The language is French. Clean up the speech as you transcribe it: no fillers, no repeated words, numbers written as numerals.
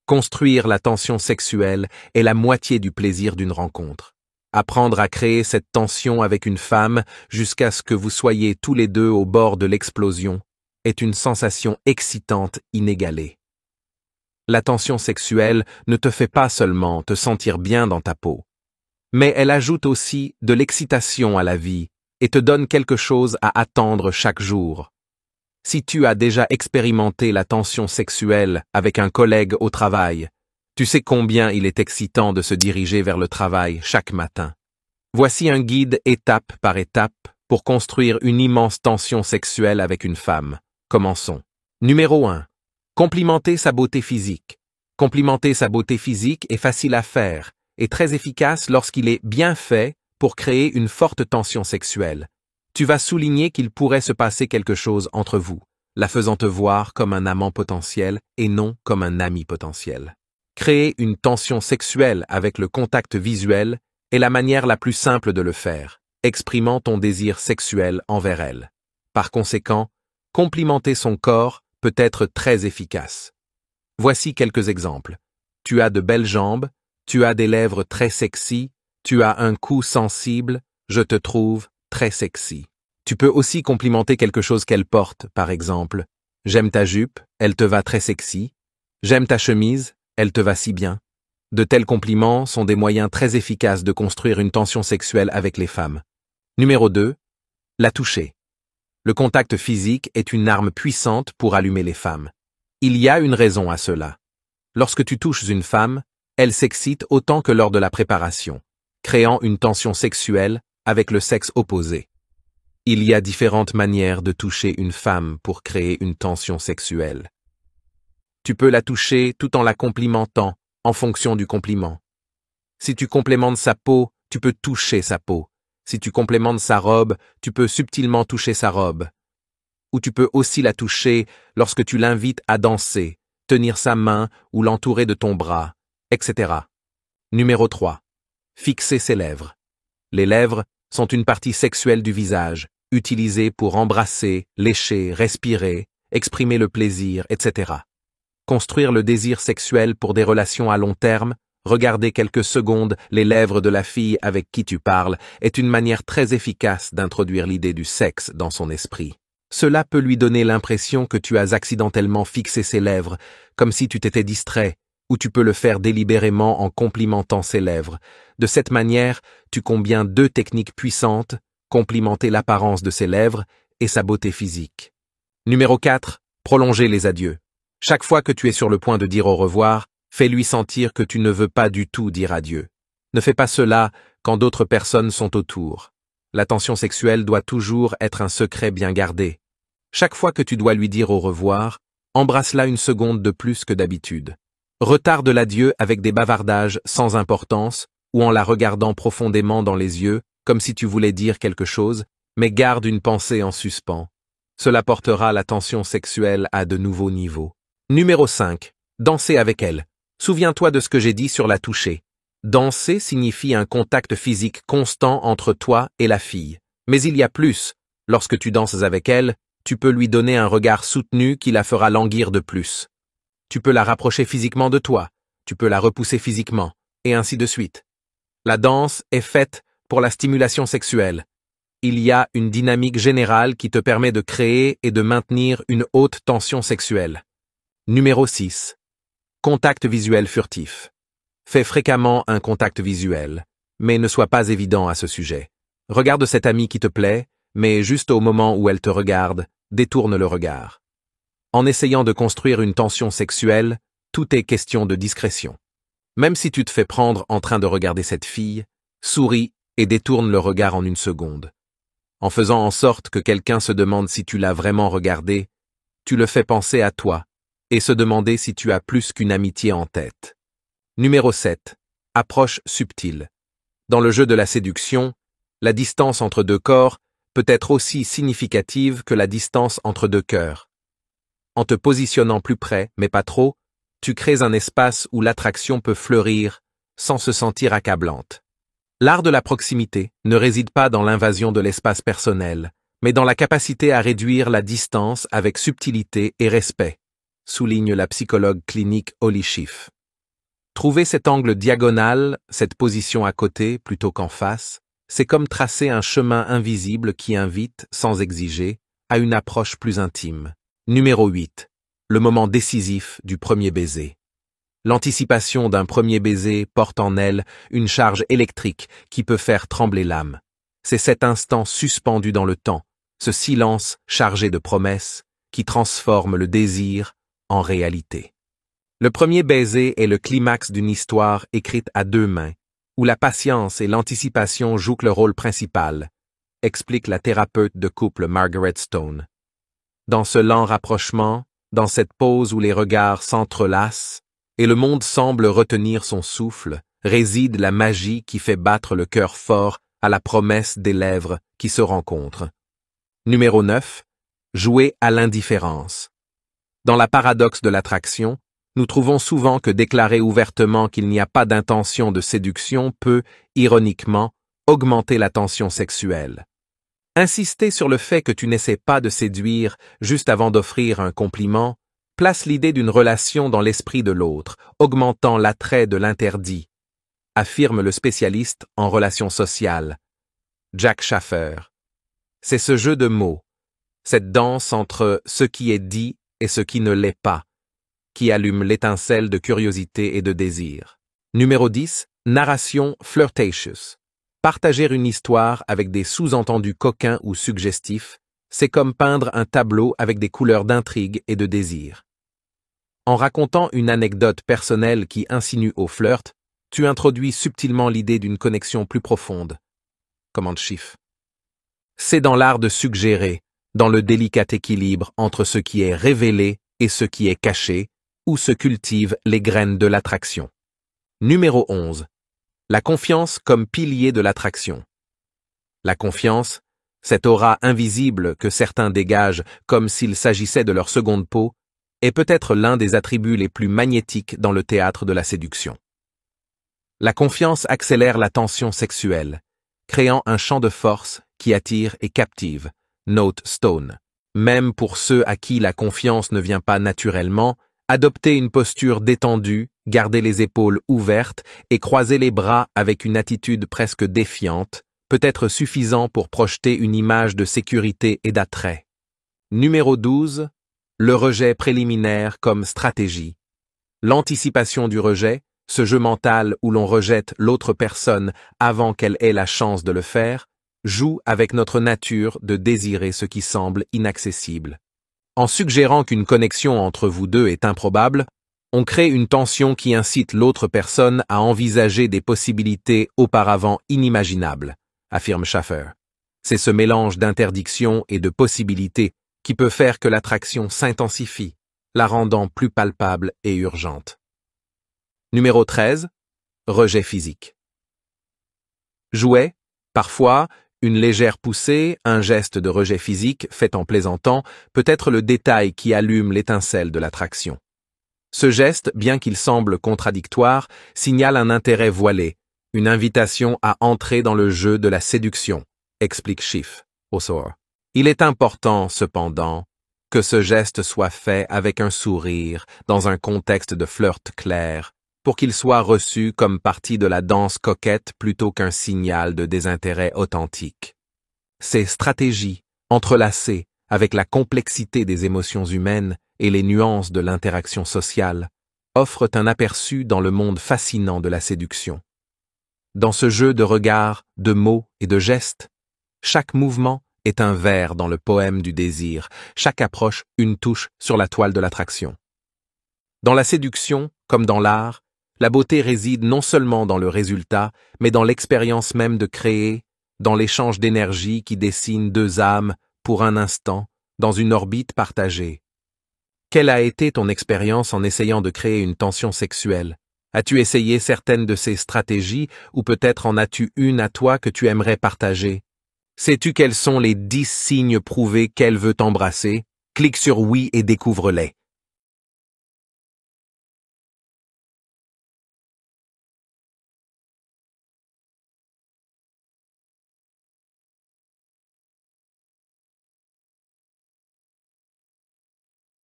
Construire la tension sexuelle est la moitié du plaisir d'une rencontre. Apprendre à créer cette tension avec une femme jusqu'à ce que vous soyez tous les deux au bord de l'explosion est une sensation excitante inégalée. La tension sexuelle ne te fait pas seulement te sentir bien dans ta peau, mais elle ajoute aussi de l'excitation à la vie et te donne quelque chose à attendre chaque jour. Si tu as déjà expérimenté la tension sexuelle avec un collègue au travail, tu sais combien il est excitant de se diriger vers le travail chaque matin. Voici un guide étape par étape pour construire une immense tension sexuelle avec une femme. Commençons. Numéro 1. Complimenter sa beauté physique. Complimenter sa beauté physique est facile à faire et très efficace lorsqu'il est bien fait pour créer une forte tension sexuelle. Tu vas souligner qu'il pourrait se passer quelque chose entre vous, la faisant te voir comme un amant potentiel et non comme un ami potentiel. Créer une tension sexuelle avec le contact visuel est la manière la plus simple de le faire, exprimant ton désir sexuel envers elle. Par conséquent, complimenter son corps peut être très efficace. Voici quelques exemples. Tu as de belles jambes, tu as des lèvres très sexy, tu as un cou sensible, je te trouve très sexy. Tu peux aussi complimenter quelque chose qu'elle porte, par exemple. J'aime ta jupe, elle te va très sexy. J'aime ta chemise, elle te va si bien. De tels compliments sont des moyens très efficaces de construire une tension sexuelle avec les femmes. Numéro 2. La toucher. Le contact physique est une arme puissante pour allumer les femmes. Il y a une raison à cela. Lorsque tu touches une femme, elle s'excite autant que lors de la préparation, créant une tension sexuelle avec le sexe opposé. Il y a différentes manières de toucher une femme pour créer une tension sexuelle. Tu peux la toucher tout en la complimentant, en fonction du compliment. Si tu complémentes sa peau, tu peux toucher sa peau. Si tu complémentes sa robe, tu peux subtilement toucher sa robe. Ou tu peux aussi la toucher lorsque tu l'invites à danser, tenir sa main ou l'entourer de ton bras, etc. Numéro 3. Fixer ses lèvres. Les lèvres sont une partie sexuelle du visage, utilisée pour embrasser, lécher, respirer, exprimer le plaisir, etc. Construire le désir sexuel pour des relations à long terme, regarder quelques secondes les lèvres de la fille avec qui tu parles, est une manière très efficace d'introduire l'idée du sexe dans son esprit. Cela peut lui donner l'impression que tu as accidentellement fixé ses lèvres, comme si tu t'étais distrait, ou tu peux le faire délibérément en complimentant ses lèvres. De cette manière, tu combines deux techniques puissantes, complimenter l'apparence de ses lèvres et sa beauté physique. Numéro 4. Prolonger les adieux. Chaque fois que tu es sur le point de dire au revoir, fais-lui sentir que tu ne veux pas du tout dire adieu. Ne fais pas cela quand d'autres personnes sont autour. La tension sexuelle doit toujours être un secret bien gardé. Chaque fois que tu dois lui dire au revoir, embrasse-la une seconde de plus que d'habitude. Retarde l'adieu avec des bavardages sans importance ou en la regardant profondément dans les yeux, comme si tu voulais dire quelque chose, mais garde une pensée en suspens. Cela portera la tension sexuelle à de nouveaux niveaux. Numéro 5. Danser avec elle. Souviens-toi de ce que j'ai dit sur la toucher. Danser signifie un contact physique constant entre toi et la fille. Mais il y a plus. Lorsque tu danses avec elle, tu peux lui donner un regard soutenu qui la fera languir de plus. Tu peux la rapprocher physiquement de toi, tu peux la repousser physiquement, et ainsi de suite. La danse est faite pour la stimulation sexuelle. Il y a une dynamique générale qui te permet de créer et de maintenir une haute tension sexuelle. Numéro 6. Contact visuel furtif. Fais fréquemment un contact visuel, mais ne sois pas évident à ce sujet. Regarde cette amie qui te plaît, mais juste au moment où elle te regarde, détourne le regard. En essayant de construire une tension sexuelle, tout est question de discrétion. Même si tu te fais prendre en train de regarder cette fille, souris et détourne le regard en une seconde. En faisant en sorte que quelqu'un se demande si tu l'as vraiment regardé, tu le fais penser à toi et se demander si tu as plus qu'une amitié en tête. Numéro 7. Approche subtile. Dans le jeu de la séduction, la distance entre deux corps peut être aussi significative que la distance entre deux cœurs. En te positionnant plus près, mais pas trop, tu crées un espace où l'attraction peut fleurir sans se sentir accablante. L'art de la proximité ne réside pas dans l'invasion de l'espace personnel, mais dans la capacité à réduire la distance avec subtilité et respect, souligne la psychologue clinique Holly Schiff. Trouver cet angle diagonal, cette position à côté plutôt qu'en face, c'est comme tracer un chemin invisible qui invite, sans exiger, à une approche plus intime. Numéro 8. Le moment décisif du premier baiser. L'anticipation d'un premier baiser porte en elle une charge électrique qui peut faire trembler l'âme. C'est cet instant suspendu dans le temps, ce silence chargé de promesses, qui transforme le désir en réalité. Le premier baiser est le climax d'une histoire écrite à deux mains, où la patience et l'anticipation jouent le rôle principal, explique la thérapeute de couple Margaret Stone. Dans ce lent rapprochement, dans cette pause où les regards s'entrelacent, et le monde semble retenir son souffle, réside la magie qui fait battre le cœur fort à la promesse des lèvres qui se rencontrent. Numéro 9. Jouer à l'indifférence. Dans la paradoxe de l'attraction, nous trouvons souvent que déclarer ouvertement qu'il n'y a pas d'intention de séduction peut, ironiquement, augmenter la tension sexuelle. Insister sur le fait que tu n'essaies pas de séduire juste avant d'offrir un compliment place l'idée d'une relation dans l'esprit de l'autre, augmentant l'attrait de l'interdit, affirme le spécialiste en relations sociales, Jack Schaffer. C'est ce jeu de mots, cette danse entre ce qui est dit et ce qui ne l'est pas, qui allume l'étincelle de curiosité et de désir. Numéro 10. Narration flirtatious. Partager une histoire avec des sous-entendus coquins ou suggestifs, c'est comme peindre un tableau avec des couleurs d'intrigue et de désir. En racontant une anecdote personnelle qui insinue au flirt, tu introduis subtilement l'idée d'une connexion plus profonde. Commande Schiff. C'est dans l'art de suggérer, dans le délicat équilibre entre ce qui est révélé et ce qui est caché, où se cultivent les graines de l'attraction. Numéro 11. La confiance comme pilier de l'attraction. La confiance, cette aura invisible que certains dégagent comme s'il s'agissait de leur seconde peau, est peut-être l'un des attributs les plus magnétiques dans le théâtre de la séduction. La confiance accélère la tension sexuelle, créant un champ de force qui attire et captive, note Stone. Même pour ceux à qui la confiance ne vient pas naturellement, adopter une posture détendue, garder les épaules ouvertes et croiser les bras avec une attitude presque défiante peut être suffisant pour projeter une image de sécurité et d'attrait. Numéro 12. Le rejet préliminaire comme stratégie. L'anticipation du rejet, ce jeu mental où l'on rejette l'autre personne avant qu'elle ait la chance de le faire, joue avec notre nature de désirer ce qui semble inaccessible. En suggérant qu'une connexion entre vous deux est improbable, on crée une tension qui incite l'autre personne à envisager des possibilités auparavant inimaginables, affirme Schaffer. C'est ce mélange d'interdiction et de possibilités qui peut faire que l'attraction s'intensifie, la rendant plus palpable et urgente. Numéro 13. Rejet physique. Jouet, parfois, une légère poussée, un geste de rejet physique fait en plaisantant, peut être le détail qui allume l'étincelle de l'attraction. Ce geste, bien qu'il semble contradictoire, signale un intérêt voilé, une invitation à entrer dans le jeu de la séduction, explique Schiff, au sort. Il est important, cependant, que ce geste soit fait avec un sourire, dans un contexte de flirt clair, pour qu'il soit reçu comme partie de la danse coquette plutôt qu'un signal de désintérêt authentique. Ces stratégies, entrelacées avec la complexité des émotions humaines et les nuances de l'interaction sociale, offrent un aperçu dans le monde fascinant de la séduction. Dans ce jeu de regards, de mots et de gestes, chaque mouvement est un vers dans le poème du désir, chaque approche une touche sur la toile de l'attraction. Dans la séduction, comme dans l'art, la beauté réside non seulement dans le résultat, mais dans l'expérience même de créer, dans l'échange d'énergie qui dessine deux âmes, pour un instant, dans une orbite partagée. Quelle a été ton expérience en essayant de créer une tension sexuelle? As-tu essayé certaines de ces stratégies ou peut-être en as-tu une à toi que tu aimerais partager? Sais-tu quels sont les 10 signes prouvés qu'elle veut t'embrasser? Clique sur oui et découvre-les.